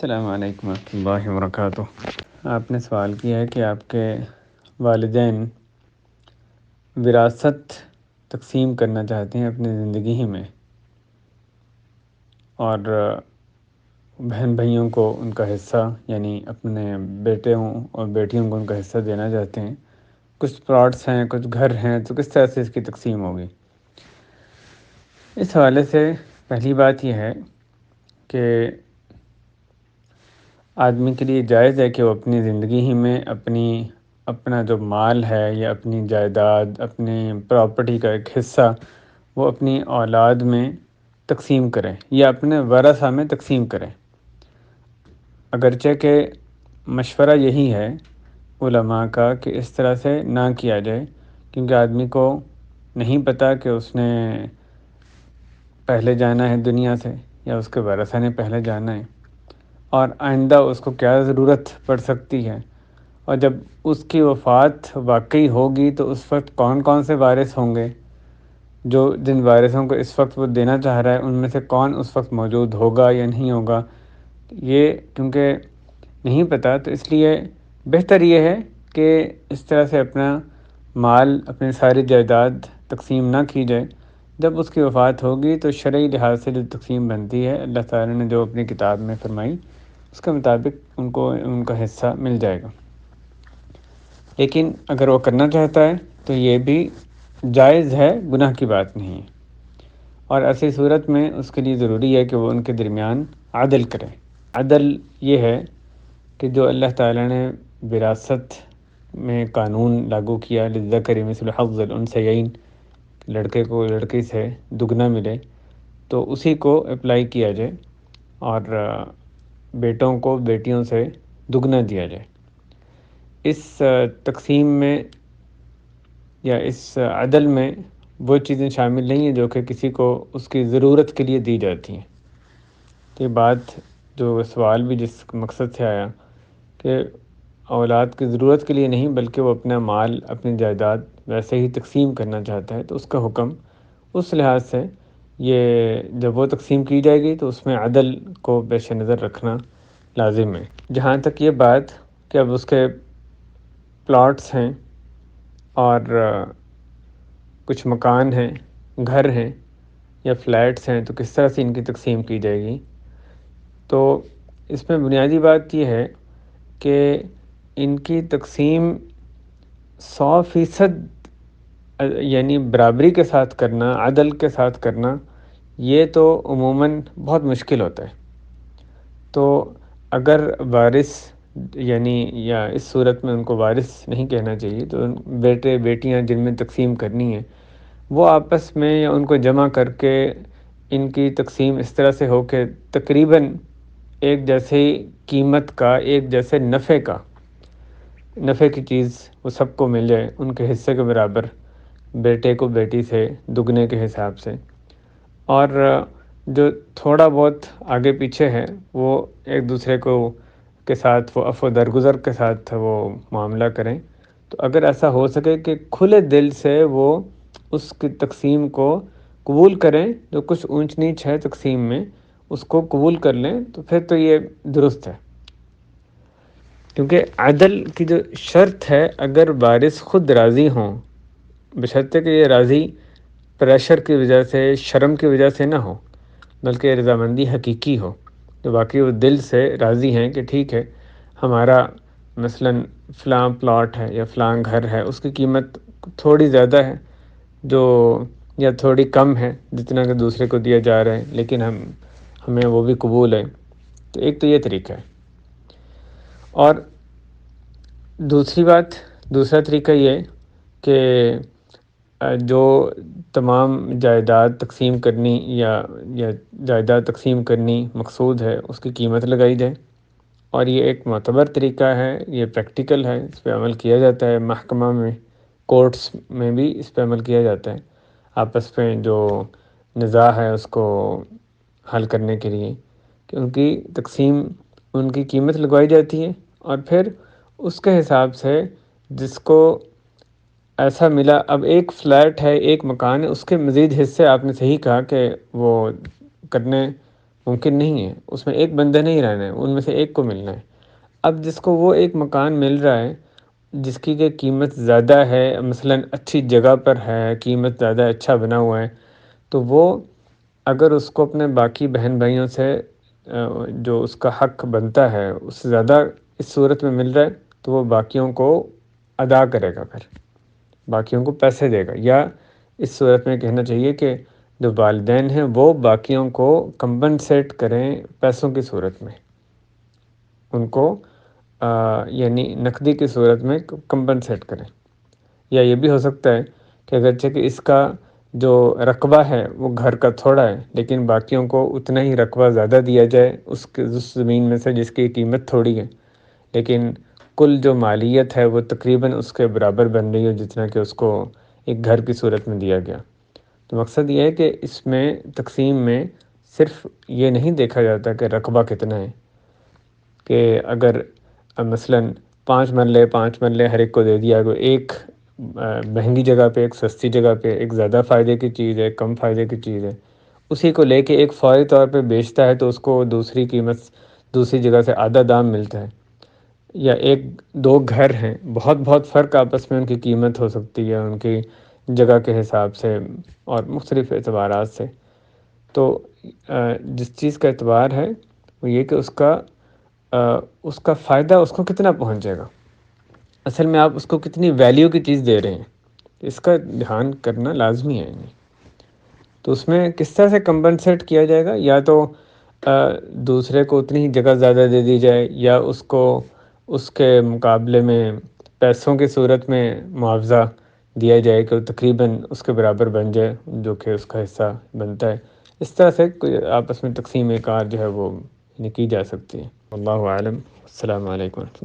السلام علیکم ورحمۃ اللہ وبرکاتہ۔ آپ نے سوال کیا ہے کہ آپ کے والدین وراثت تقسیم کرنا چاہتے ہیں اپنی زندگی ہی میں، اور بہن بھائیوں کو ان کا حصہ، یعنی اپنے بیٹوں اور بیٹیوں کو ان کا حصہ دینا چاہتے ہیں۔ کچھ پلاٹس ہیں، کچھ گھر ہیں، تو کس طرح سے اس کی تقسیم ہوگی؟ اس حوالے سے پہلی بات یہ ہے کہ آدمی کے لیے جائز ہے کہ وہ اپنی زندگی ہی میں اپنا جو مال ہے یا اپنی جائیداد، اپنی پراپرٹی کا ایک حصہ وہ اپنی اولاد میں تقسیم کریں یا اپنے ورثہ میں تقسیم کریں، اگرچہ کہ مشورہ یہی ہے علماء کا کہ اس طرح سے نہ کیا جائے، کیونکہ آدمی کو نہیں پتہ کہ اس نے پہلے جانا ہے دنیا سے یا اس کے ورثہ نے پہلے جانا ہے، اور آئندہ اس کو کیا ضرورت پڑ سکتی ہے، اور جب اس کی وفات واقعی ہوگی تو اس وقت کون کون سے وارث ہوں گے، جن وارثوں کو اس وقت وہ دینا چاہ رہا ہے ان میں سے کون اس وقت موجود ہوگا یا نہیں ہوگا، یہ کیونکہ نہیں پتہ، تو اس لیے بہتر یہ ہے کہ اس طرح سے اپنا مال، اپنی ساری جائیداد تقسیم نہ کی جائے۔ جب اس کی وفات ہوگی تو شرعی لحاظ سے جو تقسیم بنتی ہے، اللہ تعالیٰ نے جو اپنی کتاب میں فرمائی، اس کے مطابق ان کو ان کا حصہ مل جائے گا۔ لیکن اگر وہ کرنا چاہتا ہے تو یہ بھی جائز ہے، گناہ کی بات نہیں ہے، اور ایسی صورت میں اس کے لیے ضروری ہے کہ وہ ان کے درمیان عدل کرے۔ عدل یہ ہے کہ جو اللہ تعالیٰ نے وراثت میں قانون لاگو کیا، للذکر مثل حظ الانثیین، لڑکے کو لڑکی سے دگنا ملے، تو اسی کو اپلائی کیا جائے اور بیٹوں کو بیٹیوں سے دگنا دیا جائے۔ اس تقسیم میں یا اس عدل میں وہ چیزیں شامل نہیں ہیں جو کہ کسی کو اس کی ضرورت کے لیے دی جاتی ہیں۔ یہ بات جو سوال بھی جس مقصد سے آیا کہ اولاد کی ضرورت کے لیے نہیں بلکہ وہ اپنا مال، اپنی جائیداد ویسے ہی تقسیم کرنا چاہتا ہے، تو اس کا حکم اس لحاظ سے یہ جب وہ تقسیم کی جائے گی تو اس میں عدل کو پیش نظر رکھنا لازم ہے۔ جہاں تک یہ بات کہ اب اس کے پلاٹس ہیں اور کچھ مکان ہیں، گھر ہیں یا فلیٹس ہیں، تو کس طرح سے ان کی تقسیم کی جائے گی، تو اس میں بنیادی بات یہ ہے کہ ان کی تقسیم 100% یعنی برابری کے ساتھ کرنا، عدل کے ساتھ کرنا، یہ تو عموماً بہت مشکل ہوتا ہے۔ تو اگر وارث، یعنی یا اس صورت میں ان کو وارث نہیں کہنا چاہیے، تو بیٹے بیٹیاں جن میں تقسیم کرنی ہے وہ آپس میں یا ان کو جمع کر کے ان کی تقسیم اس طرح سے ہو کہ تقریباً ایک جیسے قیمت کا، ایک جیسے نفع کی چیز وہ سب کو مل جائے، ان کے حصے کے برابر، بیٹے کو بیٹی سے دگنے کے حساب سے، اور جو تھوڑا بہت آگے پیچھے ہے وہ ایک دوسرے کے ساتھ وہ عفو درگزر کے ساتھ وہ معاملہ کریں۔ تو اگر ایسا ہو سکے کہ کھلے دل سے وہ اس کی تقسیم کو قبول کریں، جو کچھ اونچ نیچ ہے تقسیم میں اس کو قبول کر لیں، تو پھر تو یہ درست ہے، کیونکہ عدل کی جو شرط ہے، اگر وارث خود راضی ہوں، بشرطے کہ یہ راضی پریشر کی وجہ سے، شرم کی وجہ سے نہ ہو، بلکہ رضامندی حقیقی ہو، تو واقعی وہ دل سے راضی ہیں کہ ٹھیک ہے، ہمارا مثلاً فلاں پلاٹ ہے یا فلاں گھر ہے، اس کی قیمت تھوڑی زیادہ ہے یا تھوڑی کم ہے جتنا کہ دوسرے کو دیا جا رہا ہے، لیکن ہمیں وہ بھی قبول ہے، تو ایک تو یہ طریقہ ہے۔ اور دوسرا طریقہ یہ کہ جو تمام جائیداد تقسیم کرنی یا جائیداد تقسیم کرنی مقصود ہے اس کی قیمت لگائی جائے، اور یہ ایک معتبر طریقہ ہے، یہ پریکٹیکل ہے، اس پہ عمل کیا جاتا ہے، محکمہ میں، کورٹس میں بھی اس پہ عمل کیا جاتا ہے، آپس میں جو نزاع ہے اس کو حل کرنے کے لیے، کہ ان کی تقسیم، ان کی قیمت لگوائی جاتی ہے، اور پھر اس کے حساب سے جس کو ایسا ملا، اب ایک فلیٹ ہے، ایک مکان ہے، اس کے مزید حصے آپ نے صحیح کہا کہ وہ کرنے ممکن نہیں ہے، اس میں ایک بندہ نہیں رہنا ہے، ان میں سے ایک کو ملنا ہے۔ اب جس کو وہ ایک مکان مل رہا ہے جس کی کہ قیمت زیادہ ہے، مثلاً اچھی جگہ پر ہے، قیمت زیادہ اچھا بنا ہوا ہے، تو وہ اگر اس کو اپنے باقی بہن بھائیوں سے جو اس کا حق بنتا ہے اس سے زیادہ اس صورت میں مل رہا ہے تو وہ باقیوں کو ادا کرے گا، پھر باقیوں کو پیسے دے گا، یا اس صورت میں کہنا چاہیے کہ جو والدین ہیں وہ باقیوں کو کمپنسیٹ کریں پیسوں کی صورت میں، ان کو یعنی نقدی کی صورت میں کمپنسیٹ کریں۔ یا یہ بھی ہو سکتا ہے کہ اگرچہ کہ اس کا جو رقبہ ہے وہ گھر کا تھوڑا ہے، لیکن باقیوں کو اتنا ہی رقبہ زیادہ دیا جائے اس زمین میں سے جس کی قیمت تھوڑی ہے، لیکن کل جو مالیت ہے وہ تقریباً اس کے برابر بن رہی ہے جتنا کہ اس کو ایک گھر کی صورت میں دیا گیا۔ تو مقصد یہ ہے کہ اس میں تقسیم میں صرف یہ نہیں دیکھا جاتا کہ رقبہ کتنا ہے، کہ اگر مثلاً 5 مرلے ہر ایک کو دے دیا، تو ایک مہنگی جگہ پہ، ایک سستی جگہ پہ، ایک زیادہ فائدے کی چیز ہے، کم فائدے کی چیز ہے، اسی کو لے کے ایک فوری طور پہ بیچتا ہے تو اس کو دوسری قیمت دوسری جگہ سے آدھا دام ملتا ہے۔ یا ایک دو گھر ہیں، بہت بہت فرق آپس میں ان کی قیمت ہو سکتی ہے ان کی جگہ کے حساب سے اور مختلف اعتبارات سے۔ تو جس چیز کا اعتبار ہے وہ یہ کہ اس کا فائدہ اس کو کتنا پہنچ جائے گا، اصل میں آپ اس کو کتنی ویلیو کی چیز دے رہے ہیں، اس کا دھیان کرنا لازمی ہے۔ تو اس میں کس طرح سے کمپنسیٹ کیا جائے گا، یا تو دوسرے کو اتنی ہی جگہ زیادہ دے دی جائے، یا اس کو اس کے مقابلے میں پیسوں کی صورت میں معاوضہ دیا جائے کہ وہ تقریباً اس کے برابر بن جائے جو کہ اس کا حصہ بنتا ہے۔ اس طرح سے کوئی آپس میں تقسیم کار جو ہے وہ کی جا سکتی ہے۔ واللہ عالم۔ السلام علیکم۔